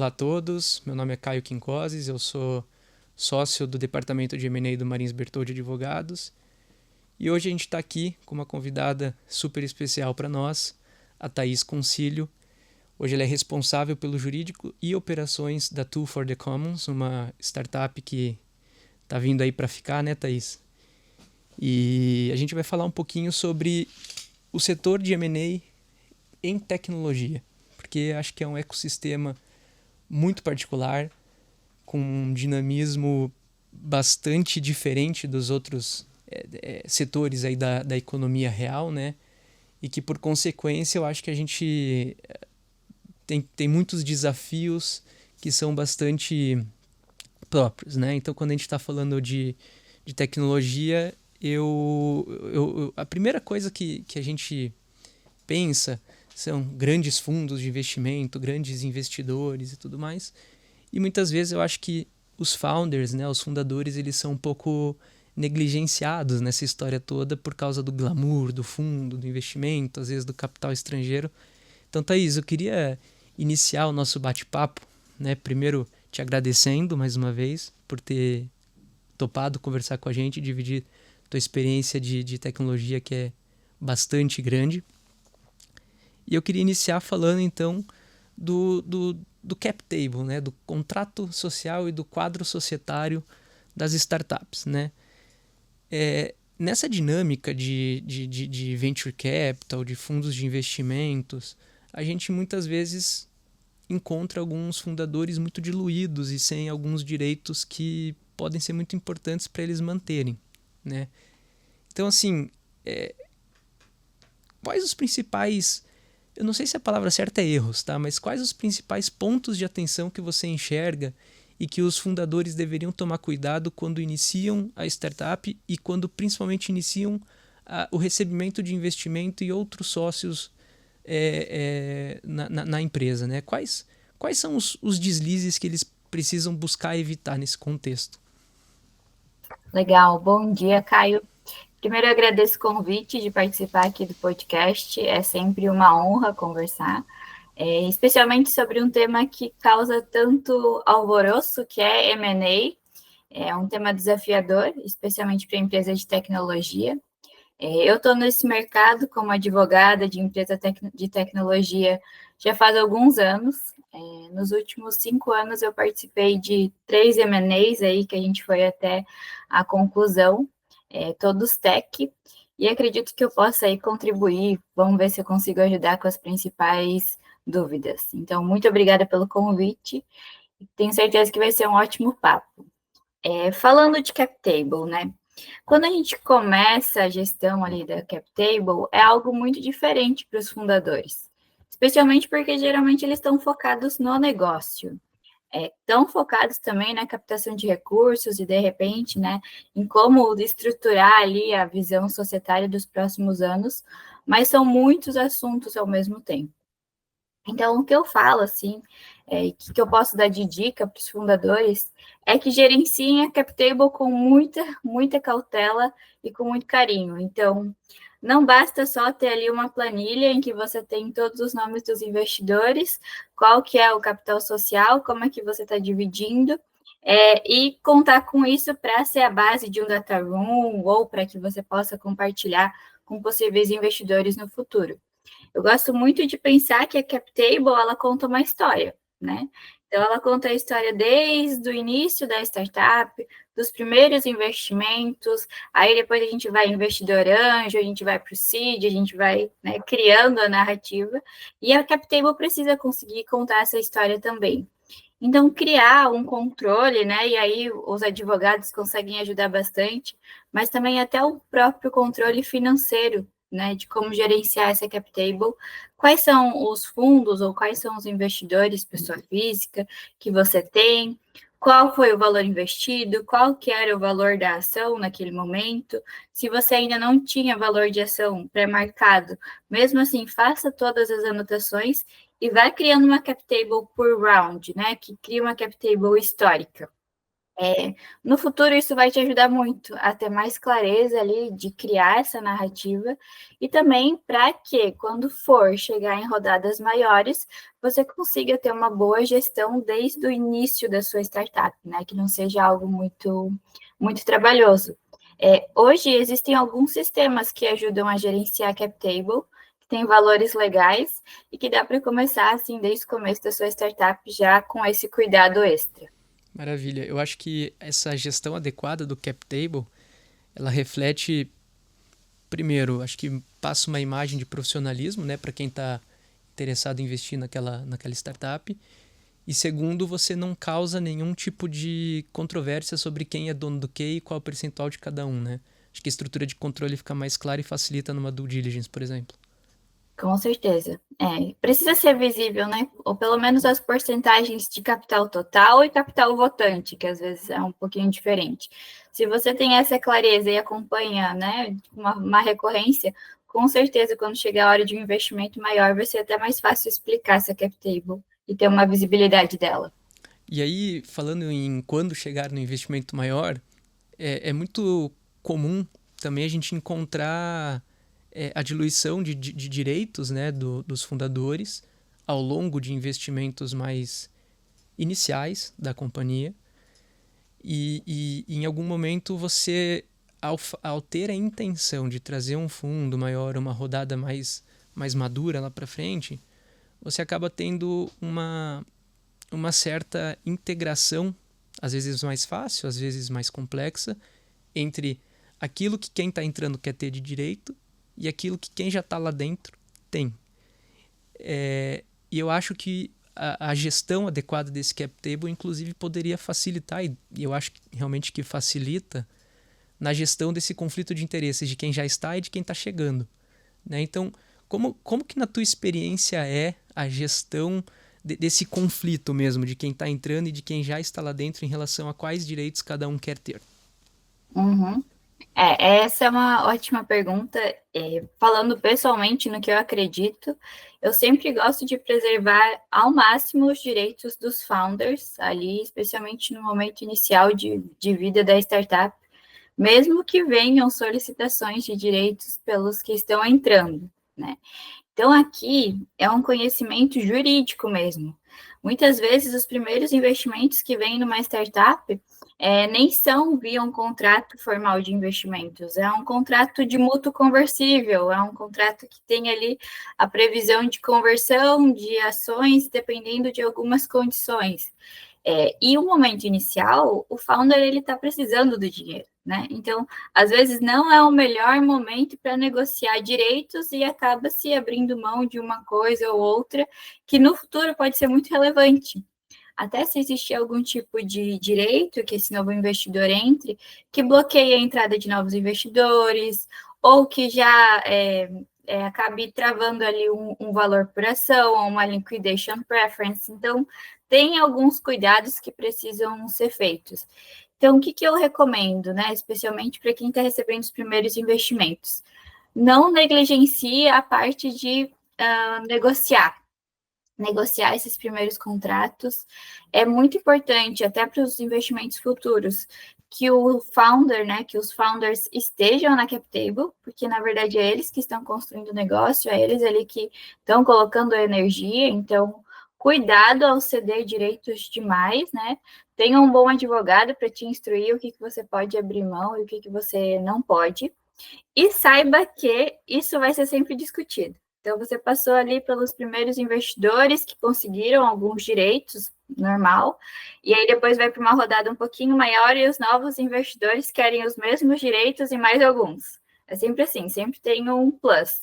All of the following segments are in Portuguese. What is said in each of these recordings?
Olá a todos, meu nome é Caio Quincoses, eu sou sócio do Departamento de M&A do Marins Bertoldi Advogados e hoje a gente está aqui com uma convidada super especial para nós, a Thaís Concílio. Hoje ela é responsável pelo jurídico e operações da Tool for the Commons, uma startup que está vindo aí para ficar, né, Thaís? E a gente vai falar um pouquinho sobre o setor de M&A em tecnologia, porque acho que é um ecossistema muito particular, com um dinamismo bastante diferente dos outros setores aí da economia real, né? E que, por consequência, eu acho que a gente tem muitos desafios que são bastante próprios, né? Então, quando a gente está falando de tecnologia, a primeira coisa que a gente pensa são grandes fundos de investimento, grandes investidores e tudo mais. E muitas vezes eu acho que os founders, né, os fundadores, eles são um pouco negligenciados nessa história toda por causa do glamour, do fundo, do investimento, às vezes do capital estrangeiro. Então, Thaís, eu queria iniciar o nosso bate-papo, né, primeiro te agradecendo mais uma vez por ter topado conversar com a gente, dividir tua experiência de tecnologia que é bastante grande. E eu queria iniciar falando então do cap table, né, do contrato social e do quadro societário das startups, né? Nessa dinâmica de venture capital, de fundos de investimentos, a gente muitas vezes encontra alguns fundadores muito diluídos e sem alguns direitos que podem ser muito importantes para eles manterem, né? Então, assim, quais os principais, eu não sei se a palavra certa é erros, tá? Mas quais os principais pontos de atenção que você enxerga e que os fundadores deveriam tomar cuidado quando iniciam a startup e quando principalmente iniciam o recebimento de investimento e outros sócios na empresa, né? Quais são os deslizes que eles precisam buscar evitar nesse contexto? Legal, bom dia, Caio. Primeiro, eu agradeço o convite de participar aqui do podcast. É sempre uma honra conversar, especialmente sobre um tema que causa tanto alvoroço, que é M&A. É um tema desafiador, especialmente para empresas de tecnologia. Eu estou nesse mercado como advogada de empresa de tecnologia já faz alguns anos. Nos últimos 5 anos eu participei de 3 M&As aí que a gente foi até a conclusão, todos tech, e acredito que eu possa aí contribuir. Vamos ver se eu consigo ajudar com as principais dúvidas. Então, muito obrigada pelo convite. Tenho certeza que vai ser um ótimo papo. Falando de cap table, né? Quando a gente começa a gestão ali da cap table, é algo muito diferente para os fundadores, especialmente porque geralmente eles estão focados no negócio. Estão focados também na captação de recursos e, de repente, né, em como estruturar ali a visão societária dos próximos anos, mas são muitos assuntos ao mesmo tempo. Então, o que eu falo, assim, que eu posso dar de dica para os fundadores, é que gerenciem a CapTable com muita cautela e com muito carinho. Então, não basta só ter ali uma planilha em que você tem todos os nomes dos investidores, qual que é o capital social, como é que você está dividindo, e contar com isso para ser a base de um data room ou para que você possa compartilhar com possíveis investidores no futuro. Eu gosto muito de pensar que a CapTable, ela conta uma história, né? Então, ela conta a história desde o início da startup, dos primeiros investimentos, aí depois a gente vai investidor anjo, a gente vai para o seed, a gente vai, né, criando a narrativa, e a CapTable precisa conseguir contar essa história também. Então, criar um controle, né? E aí os advogados conseguem ajudar bastante, mas também até o próprio controle financeiro, né? De como gerenciar essa cap table, quais são os fundos ou quais são os investidores, pessoa física, que você tem, qual foi o valor investido, qual que era o valor da ação naquele momento. Se você ainda não tinha valor de ação pré-marcado, mesmo assim, faça todas as anotações e vai criando uma cap table por round, né? Que cria uma cap table histórica. No futuro, isso vai te ajudar muito a ter mais clareza ali de criar essa narrativa e também para que, quando for chegar em rodadas maiores, você consiga ter uma boa gestão desde o início da sua startup, né? Que não seja algo muito trabalhoso. Hoje, existem alguns sistemas que ajudam a gerenciar a CapTable, que tem valores legais e que dá para começar, assim, desde o começo da sua startup, já com esse cuidado extra. Maravilha. Eu acho que essa gestão adequada do cap table, ela reflete, primeiro, acho que passa uma imagem de profissionalismo, né, para quem está interessado em investir naquela startup. E segundo, você não causa nenhum tipo de controvérsia sobre quem é dono do que e qual é o percentual de cada um, né? Acho que a estrutura de controle fica mais clara e facilita numa due diligence, por exemplo. Com certeza. Precisa ser visível, né? Ou pelo menos as porcentagens de capital total e capital votante, que às vezes é um pouquinho diferente. Se você tem essa clareza e acompanha, né, uma recorrência, com certeza, quando chegar a hora de um investimento maior, vai ser até mais fácil explicar essa cap table e ter uma visibilidade dela. E aí, falando em quando chegar no investimento maior, é muito comum também a gente encontrar a diluição de direitos, né, dos fundadores ao longo de investimentos mais iniciais da companhia. E em algum momento você, ao ter a intenção de trazer um fundo maior, uma rodada mais madura lá para frente, você acaba tendo uma certa integração, às vezes mais fácil, às vezes mais complexa, entre aquilo que quem está entrando quer ter de direito e aquilo que quem já está lá dentro tem. E eu acho que a gestão adequada desse cap table, inclusive, poderia facilitar, e eu acho realmente que facilita, na gestão desse conflito de interesses de quem já está e de quem está chegando. Né? Então, como que na tua experiência é a gestão desse conflito mesmo, de quem está entrando e de quem já está lá dentro em relação a quais direitos cada um quer ter? Uhum. Essa é uma ótima pergunta. Falando pessoalmente no que eu acredito, eu sempre gosto de preservar ao máximo os direitos dos founders, ali, especialmente no momento inicial de vida da startup, mesmo que venham solicitações de direitos pelos que estão entrando, né? Então, aqui é um conhecimento jurídico mesmo. Muitas vezes, os primeiros investimentos que vêm numa startup nem são via um contrato formal de investimentos, é um contrato de mútuo conversível, é um contrato que tem ali a previsão de conversão de ações, dependendo de algumas condições. E o momento inicial, o founder ele está precisando do dinheiro, né? Então, às vezes não é o melhor momento para negociar direitos e acaba se abrindo mão de uma coisa ou outra que no futuro pode ser muito relevante. Até se existir algum tipo de direito que esse novo investidor entre, que bloqueie a entrada de novos investidores, ou que já acabe travando ali um valor por ação, ou uma liquidation preference. Então, tem alguns cuidados que precisam ser feitos. Então, o que eu recomendo, né, especialmente para quem está recebendo os primeiros investimentos? Não negligencie a parte de negociar esses primeiros contratos. É muito importante, até para os investimentos futuros, que o founder, né, que os founders estejam na cap table, porque na verdade é eles que estão construindo o negócio, é eles ali que estão colocando a energia, então cuidado ao ceder direitos demais, né? Tenha um bom advogado para te instruir o que você pode abrir mão e o que você não pode. E saiba que isso vai ser sempre discutido. Então, você passou ali pelos primeiros investidores que conseguiram alguns direitos, normal, e aí depois vai para uma rodada um pouquinho maior e os novos investidores querem os mesmos direitos e mais alguns. É sempre assim, sempre tem um plus.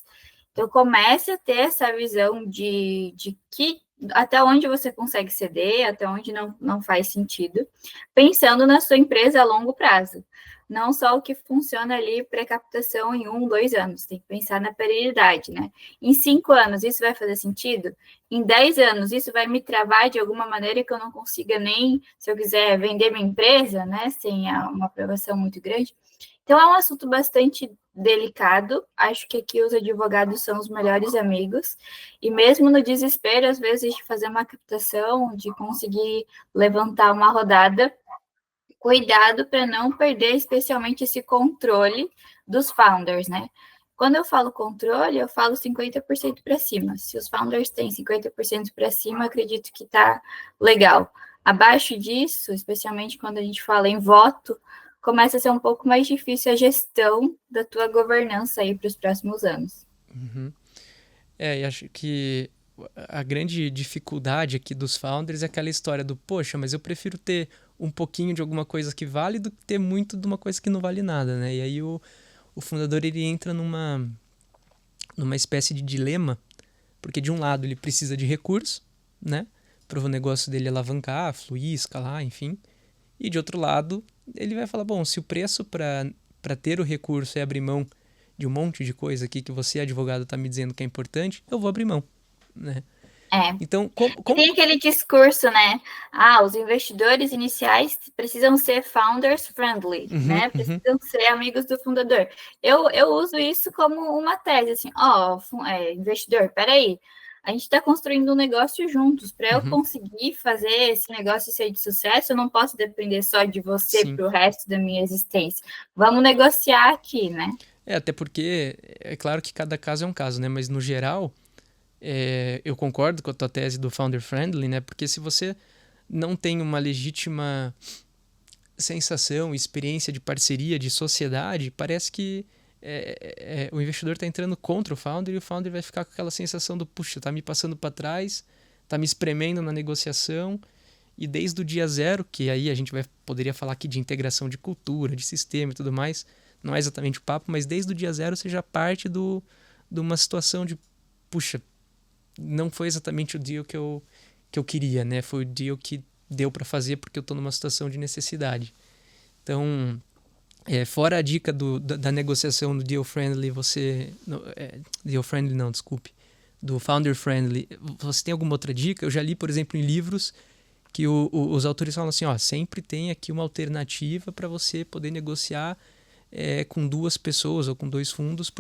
Então, comece a ter essa visão de que até onde você consegue ceder, até onde não faz sentido, pensando na sua empresa a longo prazo. Não só o que funciona ali pré-captação em 1, 2 anos, tem que pensar na perenidade, né? Em 5 anos, isso vai fazer sentido? Em 10 anos, isso vai me travar de alguma maneira que eu não consiga nem, se eu quiser vender minha empresa, né, sem uma aprovação muito grande. Então, é um assunto bastante delicado. Acho que aqui os advogados são os melhores amigos. E mesmo no desespero, às vezes, de fazer uma captação, de conseguir levantar uma rodada, cuidado para não perder especialmente esse controle dos founders, né? Quando eu falo controle, eu falo 50% para cima. Se os founders têm 50% para cima, acredito que está legal. Abaixo disso, especialmente quando a gente fala em voto, começa a ser um pouco mais difícil a gestão da tua governança aí para os próximos anos. Uhum. E acho que a grande dificuldade aqui dos founders é aquela história do, poxa, mas eu prefiro ter um pouquinho de alguma coisa que vale do que ter muito de uma coisa que não vale nada, né? E aí o fundador, ele entra numa espécie de dilema, porque de um lado ele precisa de recursos, né? Para o negócio dele alavancar, fluir, escalar, enfim. E de outro lado, ele vai falar, bom, se o preço para ter o recurso é abrir mão de um monte de coisa aqui que você, advogado, está me dizendo que é importante, eu vou abrir mão, né? Então, Tem aquele discurso, né? Os investidores iniciais precisam ser founders friendly, né? Precisam ser amigos do fundador. Eu uso isso como uma tese, assim, investidor, peraí, a gente está construindo um negócio juntos. Para eu conseguir fazer esse negócio ser de sucesso, eu não posso depender só de você para o resto da minha existência. Vamos negociar aqui, né? Até porque, é claro que cada caso é um caso, né? Mas no geral, eu concordo com a tua tese do founder friendly, né? Porque se você não tem uma legítima sensação, experiência de parceria, de sociedade, parece que o investidor está entrando contra o founder e o founder vai ficar com aquela sensação do, puxa, tá me passando para trás, tá me espremendo na negociação, e desde o dia zero, que aí a gente poderia falar aqui de integração de cultura, de sistema e tudo mais, não é exatamente o papo, mas desde o dia zero você já parte de uma situação de, puxa, não foi exatamente o deal que eu queria, né? Foi o deal que deu para fazer porque eu estou numa situação de necessidade. Então, fora a dica da negociação do deal friendly, deal friendly não, desculpe, do founder friendly, você tem alguma outra dica? Eu já li, por exemplo, em livros que os autores falam assim, sempre tem aqui uma alternativa para você poder negociar com duas pessoas ou com dois fundos,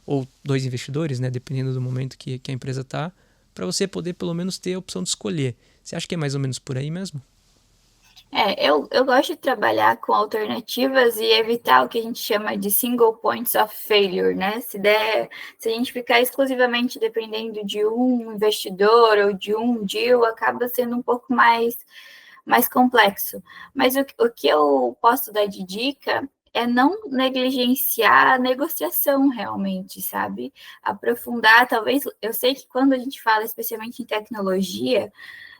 ou dois investidores, né, dependendo do momento que a empresa está, para você poder pelo menos ter a opção de escolher. Você acha que é mais ou menos por aí mesmo? Eu gosto de trabalhar com alternativas e evitar o que a gente chama de single points of failure, né? Se a gente ficar exclusivamente dependendo de um investidor ou de um deal, acaba sendo um pouco mais complexo. Mas o que eu posso dar de dica é não negligenciar a negociação realmente, sabe? Aprofundar, talvez, eu sei que quando a gente fala especialmente em tecnologia,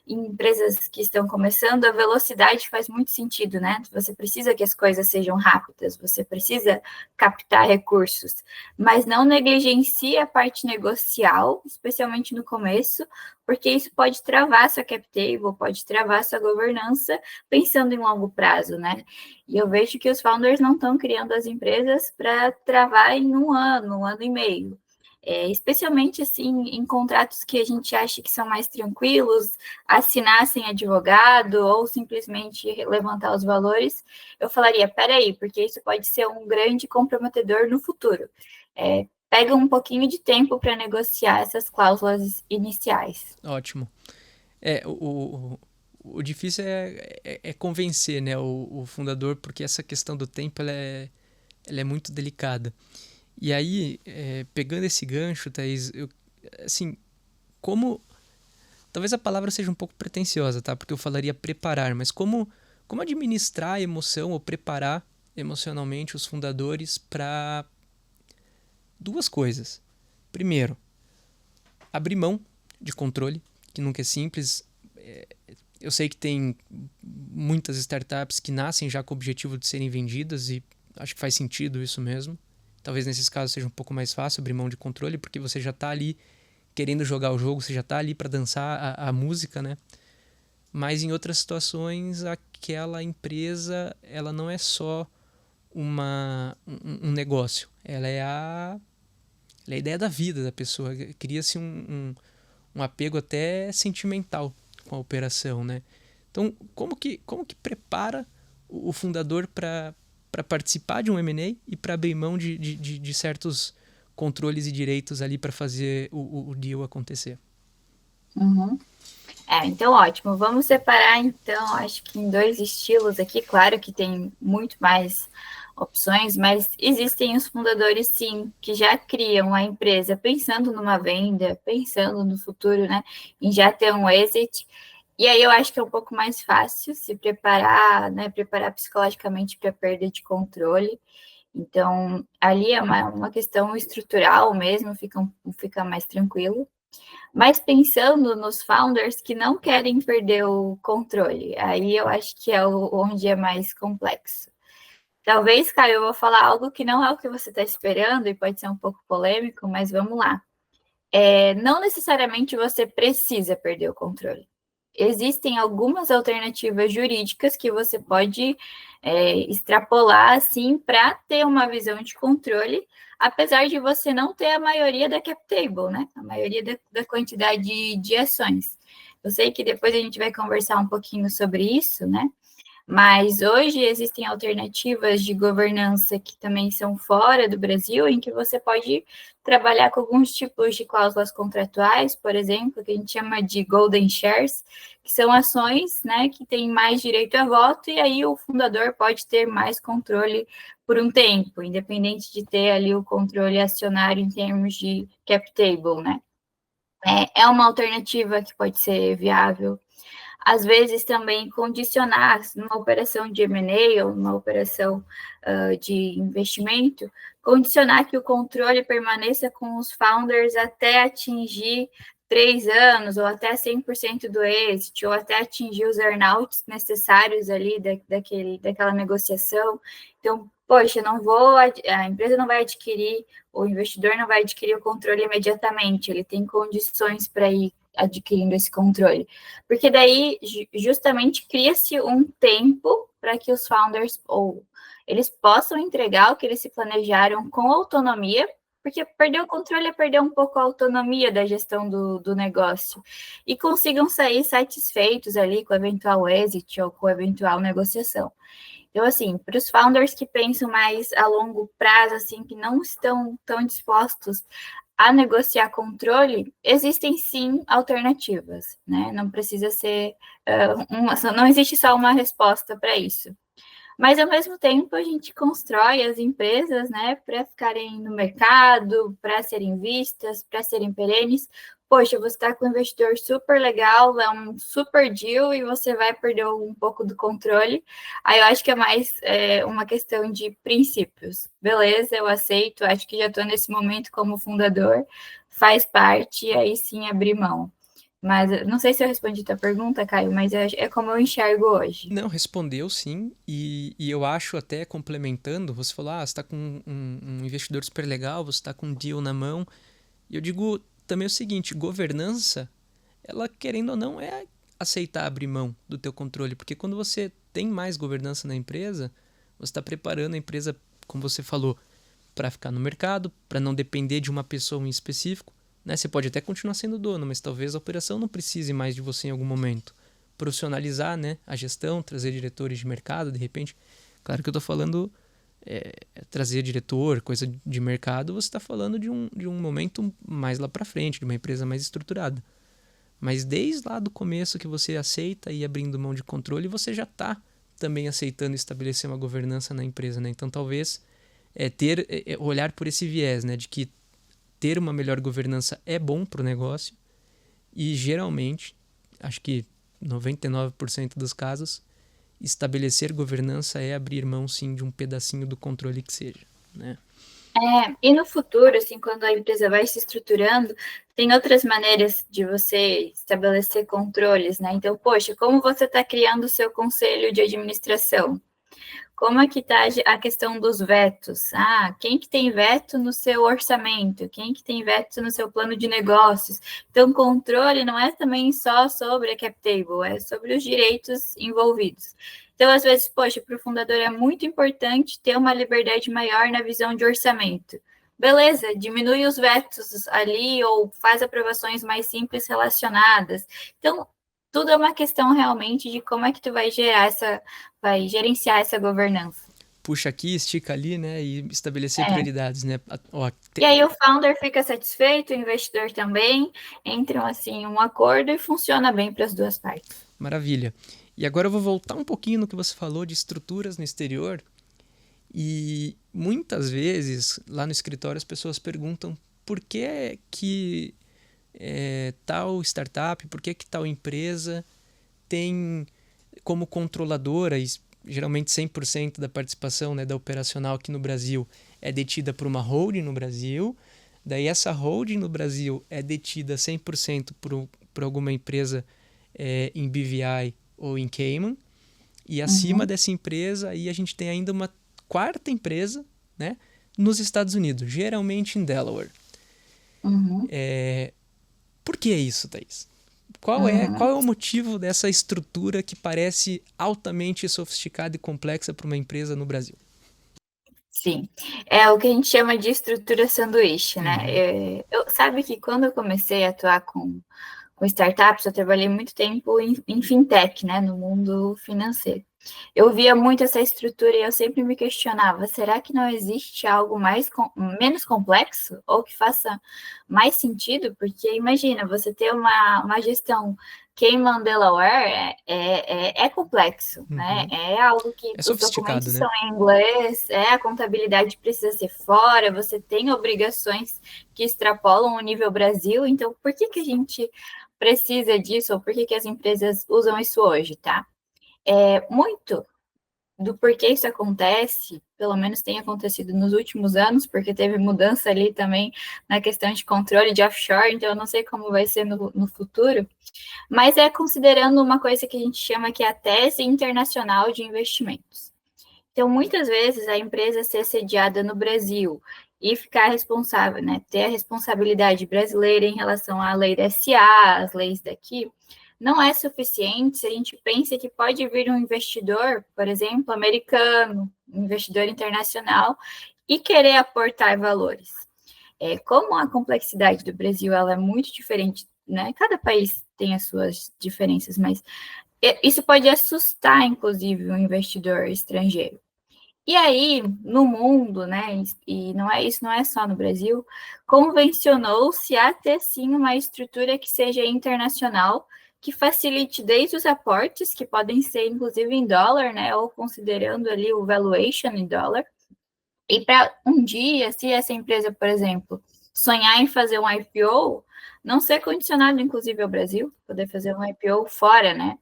em empresas que estão começando, a velocidade faz muito sentido, né? Você precisa que as coisas sejam rápidas, você precisa captar recursos, mas não negligencie a parte negocial, especialmente no começo, porque isso pode travar sua cap table, pode travar sua governança, pensando em longo prazo, né? E eu vejo que os founders não estão criando as empresas para travar em um ano e meio. Especialmente assim em contratos que a gente acha que são mais tranquilos, assinar sem advogado ou simplesmente levantar os valores, eu falaria, peraí, porque isso pode ser um grande comprometedor no futuro. Pega um pouquinho de tempo para negociar essas cláusulas iniciais. Ótimo. O difícil é convencer, né, o fundador, porque essa questão do tempo ela é muito delicada. E aí, pegando esse gancho, Thaís, talvez a palavra seja um pouco pretensiosa, tá? Porque eu falaria preparar, mas como administrar a emoção ou preparar emocionalmente os fundadores para duas coisas. Primeiro, abrir mão de controle, que nunca é simples. Eu sei que tem muitas startups que nascem já com o objetivo de serem vendidas e acho que faz sentido isso mesmo. Talvez nesses casos seja um pouco mais fácil abrir mão de controle, porque você já está ali querendo jogar o jogo, você já está ali para dançar a música, né? Mas em outras situações, aquela empresa, ela não é só um negócio. Ela é a ideia da vida da pessoa. Cria-se um apego até sentimental com a operação, né? Então, como que prepara o fundador para participar de um M&A e para abrir mão de certos controles e direitos ali para fazer o deal acontecer? Então ótimo. Vamos separar, então, acho que em dois estilos aqui. Claro que tem muito mais opções, mas existem os fundadores, sim, que já criam a empresa pensando numa venda, pensando no futuro, né, em já ter um exit. E aí eu acho que é um pouco mais fácil se preparar, né, preparar psicologicamente para a perda de controle. Então, ali é uma questão estrutural mesmo, fica mais tranquilo. Mas pensando nos founders que não querem perder o controle, aí eu acho que é onde é mais complexo. Talvez, Caio, eu vou falar algo que não é o que você está esperando e pode ser um pouco polêmico, mas vamos lá. Não necessariamente você precisa perder o controle. Existem algumas alternativas jurídicas que você pode extrapolar assim para ter uma visão de controle, apesar de você não ter a maioria da cap table, né? A maioria da quantidade de ações. Eu sei que depois a gente vai conversar um pouquinho sobre isso, né? Mas hoje existem alternativas de governança que também são fora do Brasil, em que você pode trabalhar com alguns tipos de cláusulas contratuais, por exemplo, que a gente chama de golden shares, que são ações, né, que têm mais direito a voto, e aí o fundador pode ter mais controle por um tempo, independente de ter ali o controle acionário em termos de cap table, né? É uma alternativa que pode ser viável. Às vezes também condicionar numa operação de M&A ou numa operação de investimento, condicionar que o controle permaneça com os founders até atingir 3 anos, ou até 100% do êxito, ou até atingir os earnouts necessários ali daquela negociação. Então, poxa, a empresa não vai adquirir, o investidor não vai adquirir o controle imediatamente, ele tem condições para ir adquirindo esse controle. Porque daí, justamente, cria-se um tempo para que os founders ou eles possam entregar o que eles se planejaram com autonomia, porque perder o controle é perder um pouco a autonomia da gestão do negócio, e consigam sair satisfeitos ali com o eventual exit ou com a eventual negociação. Então, assim, para os founders que pensam mais a longo prazo, assim, que não estão tão dispostos a negociar controle, existem sim alternativas, né? Não precisa ser não existe só uma resposta para isso. Mas, ao mesmo tempo, a gente constrói as empresas, né, para ficarem no mercado, para serem vistas, para serem perenes. Poxa, você está com um investidor super legal, é um super deal e você vai perder um pouco do controle. Aí eu acho que é mais uma questão de princípios. Beleza, eu aceito, acho que já estou nesse momento como fundador, faz parte, e aí sim abrir mão. Mas não sei se eu respondi a tua pergunta, Caio, mas é como eu enxergo hoje. Não, respondeu sim, e eu acho até complementando, você falou, você está com um investidor super legal, você está com um deal na mão, e eu digo também o seguinte, governança, ela querendo ou não é aceitar abrir mão do teu controle, porque quando você tem mais governança na empresa, você está preparando a empresa, como você falou, para ficar no mercado, para não depender de uma pessoa em específico, né? Você pode até continuar sendo dono, mas talvez a operação não precise mais de você em algum momento. Profissionalizar, né, a gestão, trazer diretores de mercado, de repente. Claro que eu estou falando trazer diretor, coisa de mercado, você está falando de um momento mais lá para frente, de uma empresa mais estruturada. Mas desde lá do começo que você aceita ir abrindo mão de controle, você já está também aceitando estabelecer uma governança na empresa, né? Então talvez olhar por esse viés, né, de que ter uma melhor governança é bom para o negócio e geralmente, acho que 99% dos casos, estabelecer governança é abrir mão sim de um pedacinho do controle que seja, né? E no futuro, assim, quando a empresa vai se estruturando, tem outras maneiras de você estabelecer controles, né? Então, poxa, como você está criando o seu conselho de administração? Como é que está a questão dos vetos? Quem que tem veto no seu orçamento? Quem que tem veto no seu plano de negócios? Então, controle não é também só sobre a cap table, é sobre os direitos envolvidos. Então, às vezes, poxa, para o fundador é muito importante ter uma liberdade maior na visão de orçamento. Beleza, diminui os vetos ali ou faz aprovações mais simples relacionadas. Então, tudo é uma questão realmente de como é que tu vai gerenciar essa governança. puxa aqui, estica ali, né? E estabelecer prioridades, né? E aí o founder fica satisfeito, o investidor também, entram assim em um acordo e funciona bem para as duas partes. Maravilha. E agora eu vou voltar um pouquinho no que você falou de estruturas no exterior. E muitas vezes, lá no escritório, as pessoas perguntam por que tal startup, por que tal empresa tem como controladora, e geralmente 100% da participação, né, da operacional aqui no Brasil é detida por uma holding no Brasil. Daí essa holding no Brasil é detida 100% por alguma empresa em BVI ou em Cayman. E acima dessa empresa aí a gente tem ainda uma quarta empresa, né, nos Estados Unidos, geralmente em Delaware. Por que isso, Thaís? Qual é o motivo dessa estrutura que parece altamente sofisticada e complexa para uma empresa no Brasil? Sim, é o que a gente chama de estrutura sanduíche, né? Sabe que quando eu comecei a atuar com startups, eu trabalhei muito tempo em fintech, né, no mundo financeiro. Eu via muito essa estrutura e eu sempre me questionava, será que não existe algo menos complexo ou que faça mais sentido? Porque imagina, você ter uma gestão Cayman Delaware é complexo, né? É algo que É os sofisticado, documentos né? são em inglês, a contabilidade precisa ser fora, você tem obrigações que extrapolam o nível Brasil, então por que a gente precisa disso, ou por que as empresas usam isso hoje, tá? Muito do porquê isso acontece, pelo menos tem acontecido nos últimos anos, porque teve mudança ali também na questão de controle de offshore, então eu não sei como vai ser no futuro, mas é considerando uma coisa que a gente chama que é a tese internacional de investimentos. Então, muitas vezes, a empresa ser sediada no Brasil e ficar responsável, né, ter a responsabilidade brasileira em relação à lei da SA, as leis daqui, não é suficiente se a gente pensa que pode vir um investidor, por exemplo, americano, um investidor internacional, e querer aportar valores. Como a complexidade do Brasil ela é muito diferente, né? Cada país tem as suas diferenças, mas isso pode assustar, inclusive, o investidor estrangeiro. E aí, no mundo, né, e não é só no Brasil, convencionou-se a ter sim uma estrutura que seja internacional, que facilite desde os aportes, que podem ser inclusive em dólar, né, ou considerando ali o valuation em dólar, e para um dia, se essa empresa, por exemplo, sonhar em fazer um IPO, não ser condicionado inclusive ao Brasil, poder fazer um IPO fora, né?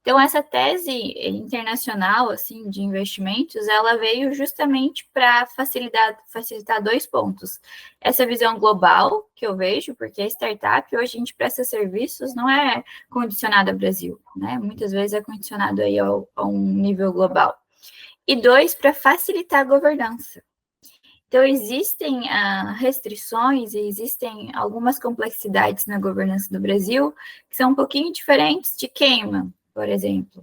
Então, essa tese internacional assim, de investimentos, ela veio justamente para facilitar dois pontos. Essa visão global que eu vejo, porque a startup, hoje a gente presta serviços, não é condicionado ao Brasil, né? Muitas vezes é condicionado aí a um nível global. E dois, para facilitar a governança. Então, existem restrições e existem algumas complexidades na governança do Brasil que são um pouquinho diferentes de Cayman, por exemplo.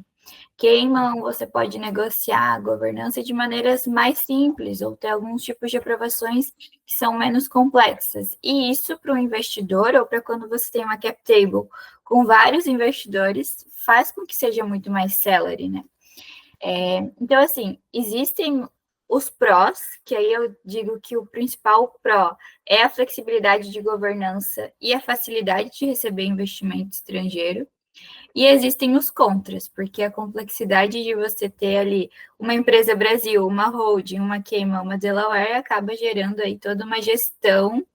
Cayman, você pode negociar a governança de maneiras mais simples ou ter alguns tipos de aprovações que são menos complexas. E isso para o investidor ou para quando você tem uma cap table com vários investidores faz com que seja muito mais celery, né? Então, assim, existem os prós, que aí eu digo que o principal pró é a flexibilidade de governança e a facilidade de receber investimento estrangeiro. E existem os contras, porque a complexidade de você ter ali uma empresa Brasil, uma holding, uma Cayman, uma Delaware, acaba gerando aí toda uma gestão,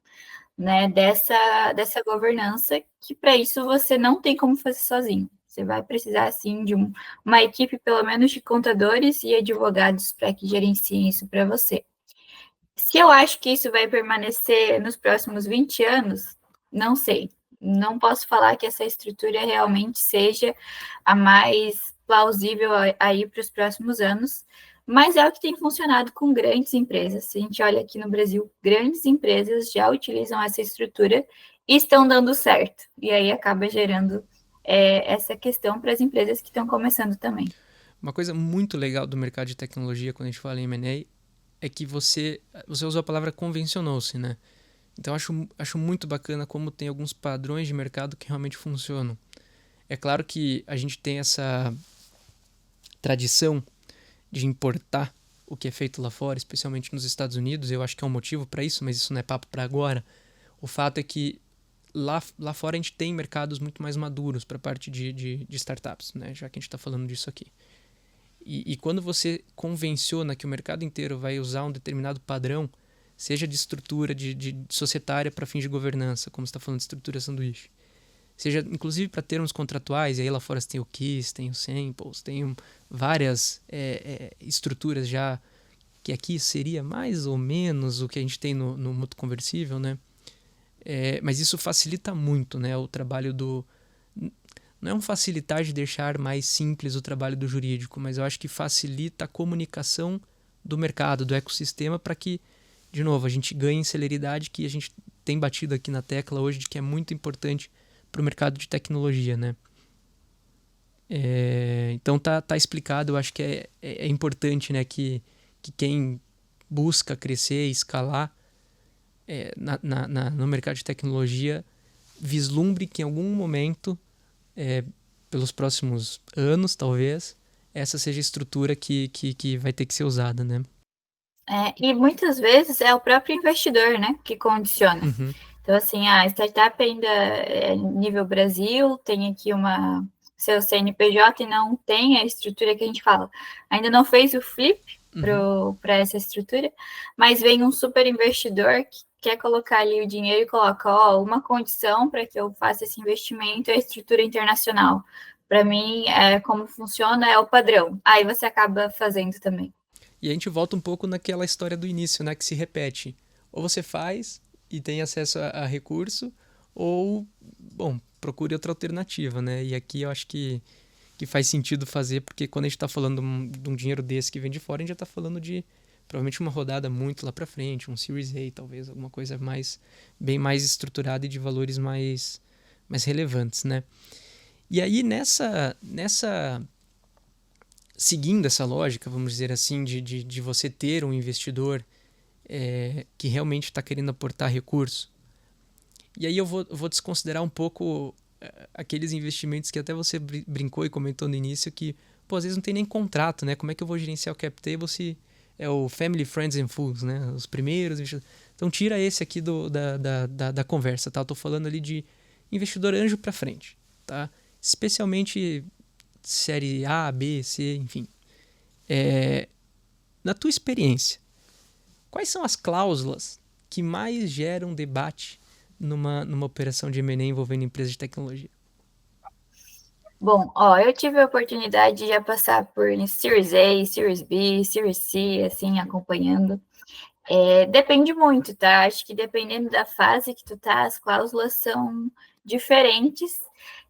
né, dessa governança, que para isso você não tem como fazer sozinho. Você vai precisar, sim, de uma equipe, pelo menos, de contadores e advogados para que gerenciem isso para você. Se eu acho que isso vai permanecer nos próximos 20 anos, não sei. Não posso falar que essa estrutura realmente seja a mais plausível aí para os próximos anos, mas é o que tem funcionado com grandes empresas. Se a gente olha aqui no Brasil, grandes empresas já utilizam essa estrutura e estão dando certo. E aí acaba gerando essa questão para as empresas que estão começando também. Uma coisa muito legal do mercado de tecnologia quando a gente fala em M&A é que você usou a palavra convencionou-se, né? Então acho muito bacana como tem alguns padrões de mercado que realmente funcionam. É claro que a gente tem essa tradição de importar o que é feito lá fora, especialmente nos Estados Unidos. Eu acho que é um motivo para isso, mas isso não é papo para agora. O fato é que lá fora a gente tem mercados muito mais maduros para a parte de startups, né? Já que a gente está falando disso aqui. E quando você convenciona que o mercado inteiro vai usar um determinado padrão, seja de estrutura de societária para fins de governança, como você está falando de estrutura sanduíche, seja inclusive para termos contratuais, e aí lá fora você tem o KISS, tem o Samples, tem várias estruturas já, que aqui seria mais ou menos o que a gente tem no mútuo conversível, né? Mas isso facilita muito, né, o trabalho do... Não é um facilitar de deixar mais simples o trabalho do jurídico, mas eu acho que facilita a comunicação do mercado, do ecossistema, para que, de novo, a gente ganhe em celeridade, que a gente tem batido aqui na tecla hoje de que é muito importante para o mercado de tecnologia, né? Então tá explicado. Eu acho que é importante, né, que quem busca crescer e escalar no mercado de tecnologia vislumbre que em algum momento, pelos próximos anos, talvez, essa seja a estrutura que vai ter que ser usada, né? E muitas vezes é o próprio investidor, né, que condiciona. Uhum. Então, assim, a startup ainda é nível Brasil, tem aqui seu CNPJ e não tem a estrutura que a gente fala. Ainda não fez o flip para essa estrutura, mas vem um super investidor que quer colocar ali o dinheiro e coloca, uma condição para que eu faça esse investimento é a estrutura internacional. Para mim, como funciona é o padrão. Aí você acaba fazendo também. E a gente volta um pouco naquela história do início, né, que se repete. Ou você faz e tem acesso a recurso, ou, bom, procure outra alternativa, né? E aqui eu acho que faz sentido fazer, porque quando a gente está falando de um dinheiro desse que vem de fora, a gente já está falando de provavelmente uma rodada muito lá para frente, um Series A, talvez, alguma coisa bem mais estruturada e de valores mais relevantes, né? E aí, seguindo essa lógica, vamos dizer assim, de você ter um investidor que realmente está querendo aportar recurso. E aí eu vou desconsiderar um pouco aqueles investimentos que até você brincou e comentou no início que, pô, às vezes não tem nem contrato, né? Como é que eu vou gerenciar o cap table se é o Family, Friends and Fools, né? Os primeiros investidores. Então tira esse aqui da conversa, tá? Eu tô falando ali de investidor anjo para frente, tá? Especialmente série A, B, C, enfim. Na tua experiência, quais são as cláusulas que mais geram debate numa operação de M&A envolvendo empresas de tecnologia? Bom, eu tive a oportunidade de já passar por Series A, Series B, Series C, assim, acompanhando. Depende muito, tá? Acho que dependendo da fase que tu tá, as cláusulas são diferentes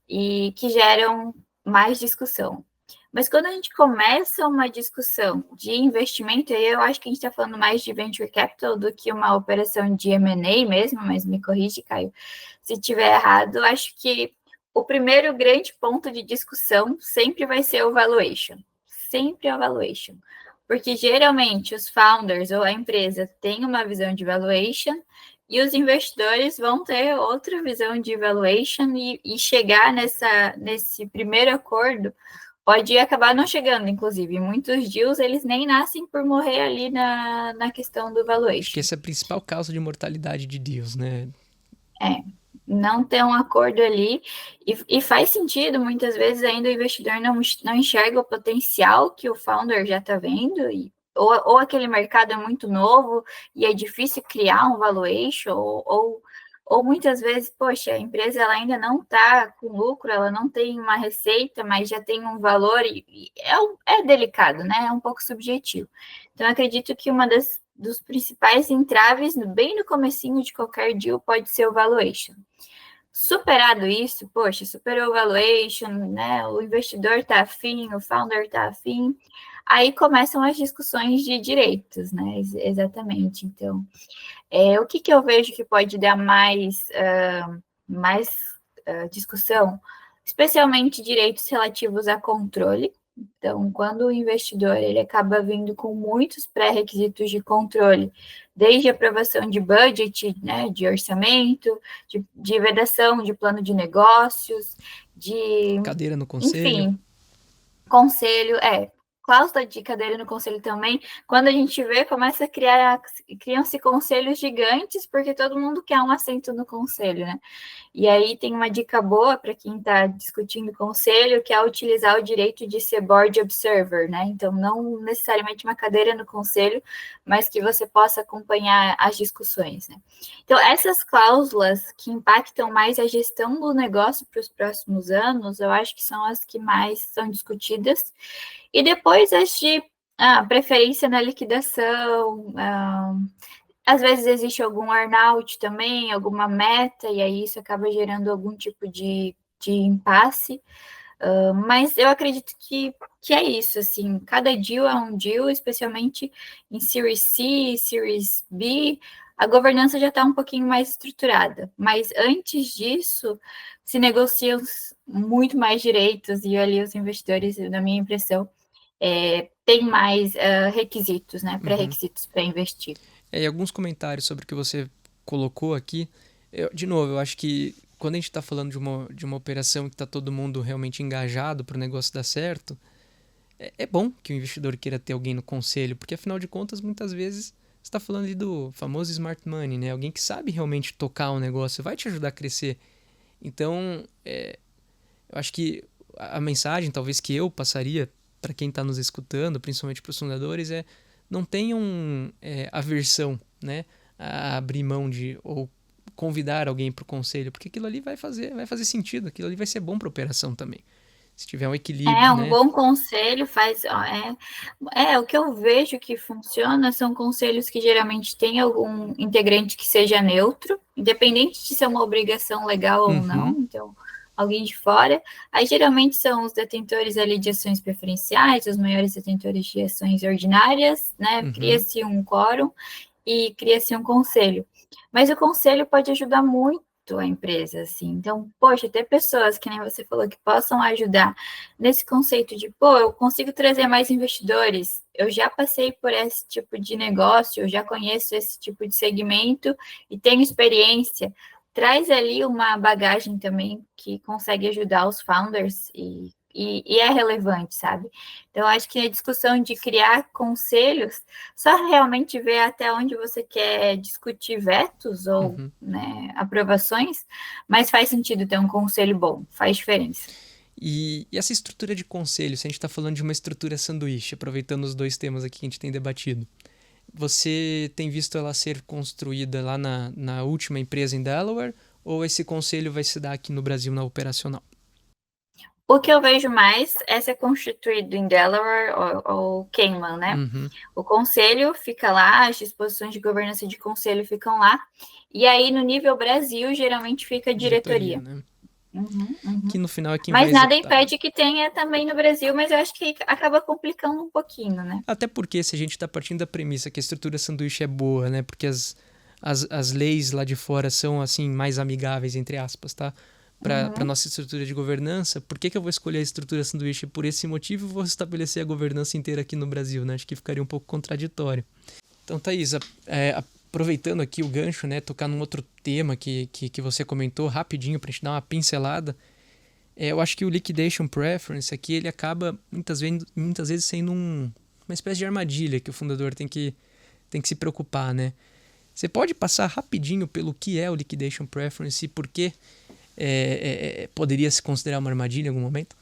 e que geram mais discussão. Mas quando a gente começa uma discussão de investimento, aí eu acho que a gente está falando mais de venture capital do que uma operação de M&A mesmo, mas me corrige, Caio, se estiver errado. Eu acho que o primeiro grande ponto de discussão sempre vai ser o valuation. Sempre a valuation. Porque geralmente os founders ou a empresa tem uma visão de valuation e os investidores vão ter outra visão de valuation e chegar nesse primeiro acordo pode acabar não chegando, inclusive. Muitos deals, eles nem nascem por morrer ali na questão do valuation. Acho que essa é a principal causa de mortalidade de deals, né? Não ter um acordo ali, e faz sentido, muitas vezes ainda o investidor não enxerga o potencial que o founder já está vendo, ou aquele mercado é muito novo e é difícil criar um valuation, ou muitas vezes, poxa, a empresa ela ainda não está com lucro, ela não tem uma receita, mas já tem um valor, e é delicado, né? É um pouco subjetivo. Então, acredito que dos principais entraves, bem no comecinho de qualquer deal, pode ser o valuation. Superado isso, poxa, superou o valuation, né? O investidor está afim, o founder está afim, aí começam as discussões de direitos, né? Exatamente. Então, o que eu vejo que pode dar mais discussão, especialmente direitos relativos a controle. Então, quando o investidor ele acaba vindo com muitos pré-requisitos de controle, desde aprovação de budget, né, de orçamento, de vedação de plano de negócios, Cadeira no conselho. Enfim, conselho, cláusula de cadeira no conselho também, quando a gente vê, começa a criam-se conselhos gigantes, porque todo mundo quer um assento no conselho, né? E aí tem uma dica boa para quem está discutindo conselho, que é utilizar o direito de ser board observer, né? Então, não necessariamente uma cadeira no conselho, mas que você possa acompanhar as discussões, né? Então, essas cláusulas que impactam mais a gestão do negócio para os próximos anos, eu acho que são as que mais são discutidas. E depois as de preferência na liquidação, às vezes existe algum earnout também, alguma meta, e aí isso acaba gerando algum tipo de impasse. Mas eu acredito que é isso, assim, cada deal é um deal, especialmente em Series C, Series B, a governança já está um pouquinho mais estruturada, mas antes disso, se negociam muito mais direitos, e ali os investidores, na minha impressão, têm mais requisitos, né, pré-requisitos para investir. E alguns comentários sobre o que você colocou aqui. De novo, eu acho que quando a gente está falando de uma operação que está todo mundo realmente engajado para o negócio dar certo, é bom que o investidor queira ter alguém no conselho, porque afinal de contas, muitas vezes, você está falando ali do famoso smart money, né? Alguém que sabe realmente tocar o negócio, vai te ajudar a crescer. Então, eu acho que a mensagem, talvez, que eu passaria para quem está nos escutando, principalmente para os fundadores, é não tenham aversão, né, a abrir mão de ou convidar alguém para o conselho, porque aquilo ali vai fazer sentido, aquilo ali vai ser bom para a operação também. Se tiver um equilíbrio, Um né? bom conselho faz. O que eu vejo que funciona são conselhos que geralmente tem algum integrante que seja neutro, independente de ser uma obrigação legal ou não, então alguém de fora. Aí geralmente são os detentores ali de ações preferenciais, os maiores detentores de ações ordinárias, né? Cria-se um quórum e cria-se um conselho. Mas o conselho pode ajudar muito a empresa, assim. Então, poxa, ter pessoas que nem você falou que possam ajudar nesse conceito de, eu consigo trazer mais investidores. Eu já passei por esse tipo de negócio, eu já conheço esse tipo de segmento e tenho experiência. Traz ali uma bagagem também que consegue ajudar os founders e é relevante, sabe? Então, acho que a discussão de criar conselhos, só realmente ver até onde você quer discutir vetos ou aprovações, mas faz sentido ter um conselho bom, faz diferença. E essa estrutura de conselho, se a gente está falando de uma estrutura sanduíche, aproveitando os dois temas aqui que a gente tem debatido, você tem visto ela ser construída lá na última empresa em Delaware, ou esse conselho vai se dar aqui no Brasil na operacional? O que eu vejo mais é ser constituído em Delaware ou Cayman, né? O conselho fica lá, as disposições de governança de conselho ficam lá, e aí no nível Brasil geralmente fica a diretoria. Né? Que no final é quem mas vai nada executar. Impede que tenha também no Brasil, mas eu acho que acaba complicando um pouquinho, né? Até porque se a gente está partindo da premissa que a estrutura sanduíche é boa, né? Porque as leis lá de fora são assim mais amigáveis, entre aspas, tá? Para nossa estrutura de governança, por que eu vou escolher a estrutura sanduíche? Por esse motivo, eu vou estabelecer a governança inteira aqui no Brasil, né? Acho que ficaria um pouco contraditório. Então, Thaís, aproveitando aqui o gancho, né? Tocar num outro tema que você comentou rapidinho para a gente dar uma pincelada. Eu acho que o liquidation preference aqui, ele acaba muitas vezes sendo uma espécie de armadilha que o fundador tem que se preocupar, né? Você pode passar rapidinho pelo que é o liquidation preference e por que poderia se considerar uma armadilha em algum momento?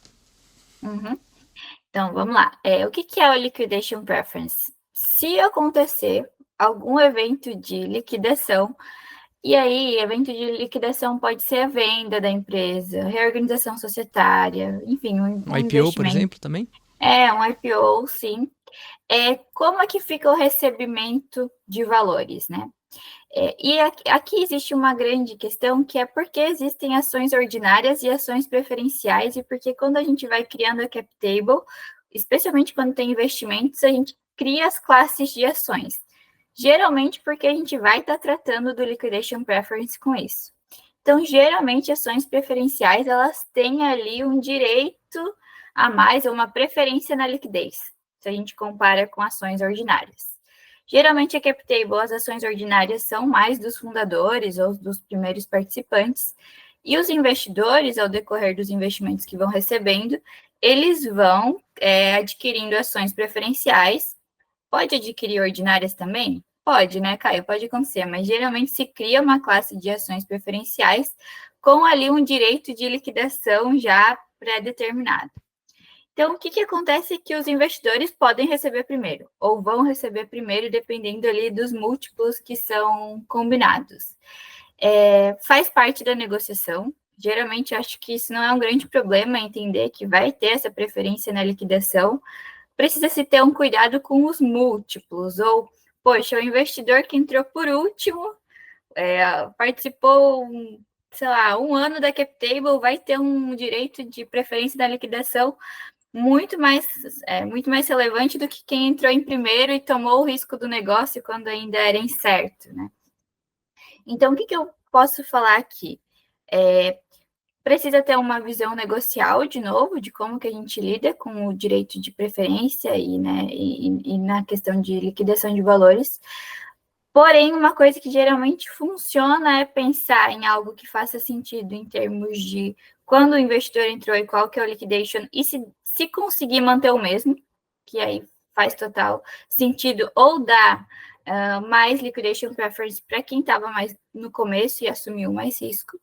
Então, vamos lá. O que é o liquidation preference? Se acontecer algum evento de liquidação, e aí, evento de liquidação pode ser a venda da empresa, reorganização societária, enfim, um IPO, por exemplo, também? Um IPO, sim. Como é que fica o recebimento de valores, né? E aqui existe uma grande questão, que é porque existem ações ordinárias e ações preferenciais, e porque quando a gente vai criando a cap table, especialmente quando tem investimentos, a gente cria as classes de ações. Geralmente porque a gente vai estar tratando do liquidation preference com isso. Então, geralmente, ações preferenciais, elas têm ali um direito a mais, ou uma preferência na liquidez, se a gente compara com ações ordinárias. Geralmente, a cap table, as ações ordinárias são mais dos fundadores ou dos primeiros participantes, e os investidores, ao decorrer dos investimentos que vão recebendo, eles vão adquirindo ações preferenciais. Pode adquirir ordinárias também? Pode, né, Caio? Pode acontecer, mas geralmente se cria uma classe de ações preferenciais com ali um direito de liquidação já pré-determinado. Então, o que acontece é que os investidores podem receber primeiro, ou vão receber primeiro, dependendo ali dos múltiplos que são combinados. Faz parte da negociação. Geralmente, acho que isso não é um grande problema, entender que vai ter essa preferência na liquidação. Precisa-se ter um cuidado com os múltiplos, ou, poxa, o investidor que entrou por último, participou, sei lá, um ano da cap table, vai ter um direito de preferência na liquidação muito mais relevante do que quem entrou em primeiro e tomou o risco do negócio quando ainda era incerto, né? Então, o que eu posso falar aqui? Precisa ter uma visão negocial, de novo, de como que a gente lida com o direito de preferência e na questão de liquidação de valores. Porém, uma coisa que geralmente funciona é pensar em algo que faça sentido em termos de quando o investidor entrou e qual que é o liquidation, e se conseguir manter o mesmo, que aí faz total sentido, ou dar mais liquidation preference para quem estava mais no começo e assumiu mais risco.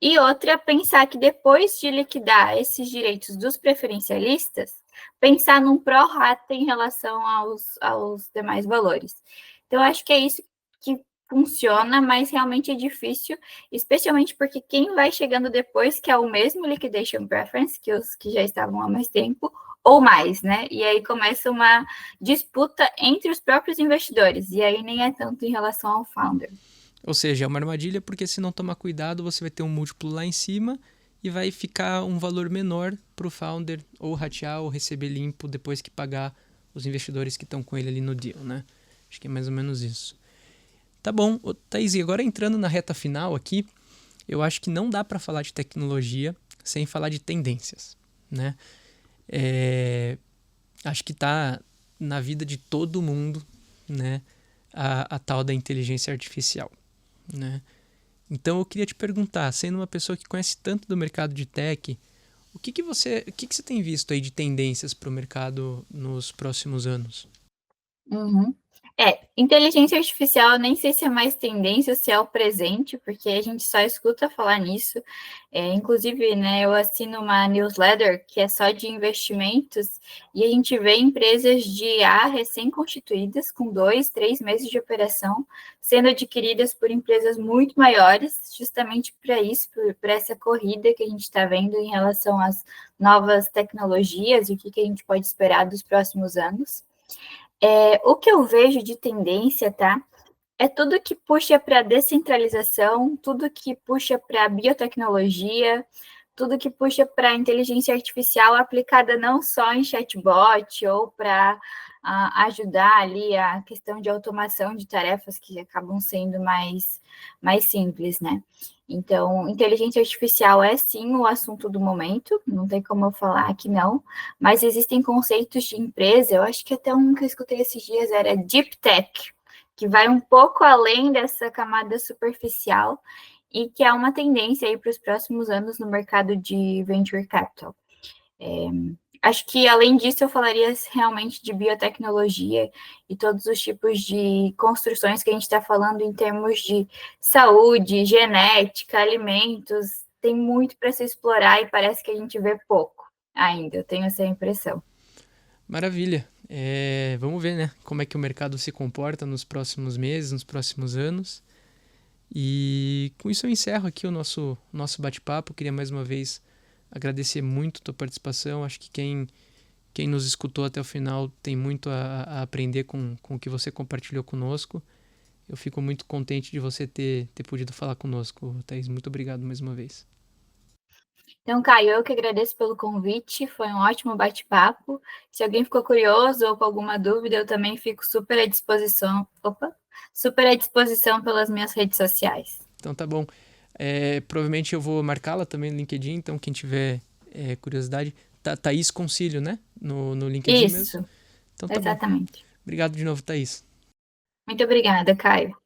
E outra, pensar que depois de liquidar esses direitos dos preferencialistas, pensar num pró-rata em relação aos demais valores. Então, acho que é isso que funciona, mas realmente é difícil, especialmente porque quem vai chegando depois, que é o mesmo liquidation preference que os que já estavam há mais tempo, ou mais, né? E aí começa uma disputa entre os próprios investidores, e aí nem é tanto em relação ao founder. Ou seja, é uma armadilha porque se não tomar cuidado, você vai ter um múltiplo lá em cima e vai ficar um valor menor para o founder ou ratear ou receber limpo depois que pagar os investidores que estão com ele ali no deal, né? Acho que é mais ou menos isso. Tá bom, Thaís, e agora entrando na reta final aqui, eu acho que não dá para falar de tecnologia sem falar de tendências, né? Acho que tá na vida de todo mundo, né? A tal da inteligência artificial, né? Então eu queria te perguntar, sendo uma pessoa que conhece tanto do mercado de tech, o que você tem visto aí de tendências para o mercado nos próximos anos? Uhum. Inteligência artificial, eu nem sei se é mais tendência ou se é o presente, porque a gente só escuta falar nisso. Inclusive, né, eu assino uma newsletter que é só de investimentos, e a gente vê empresas de IA recém-constituídas, com 2, 3 meses de operação, sendo adquiridas por empresas muito maiores, justamente para isso, para essa corrida que a gente está vendo em relação às novas tecnologias e o que a gente pode esperar dos próximos anos. O que eu vejo de tendência, tá? É tudo que puxa para descentralização, tudo que puxa para biotecnologia, tudo que puxa para inteligência artificial aplicada não só em chatbot ou para ajudar ali a questão de automação de tarefas que acabam sendo mais simples, né? Então, inteligência artificial é sim o assunto do momento, não tem como eu falar que não, mas existem conceitos de empresa, eu acho que até um que eu escutei esses dias era Deep Tech, que vai um pouco além dessa camada superficial e que é uma tendência aí para os próximos anos no mercado de venture capital. Acho que, além disso, eu falaria realmente de biotecnologia e todos os tipos de construções que a gente está falando em termos de saúde, genética, alimentos. Tem muito para se explorar e parece que a gente vê pouco ainda, eu tenho essa impressão. Maravilha. Vamos ver, né, como é que o mercado se comporta nos próximos meses, nos próximos anos. E com isso eu encerro aqui o nosso bate-papo. Queria mais uma vez agradecer muito a tua participação. Acho que quem nos escutou até o final tem muito a aprender com o que você compartilhou conosco. Eu fico muito contente de você ter podido falar conosco, Thaís. Muito obrigado mais uma vez. Então, Caio, eu que agradeço pelo convite, foi um ótimo bate-papo. Se alguém ficou curioso ou com alguma dúvida, eu também fico super à disposição. Super à disposição pelas minhas redes sociais. Então tá bom. Provavelmente eu vou marcá-la também no LinkedIn, então quem tiver curiosidade, Thaís Concílio, né? No LinkedIn mesmo. Isso, Então tá bom. exatamente. Obrigado de novo, Thaís. Muito obrigada, Caio.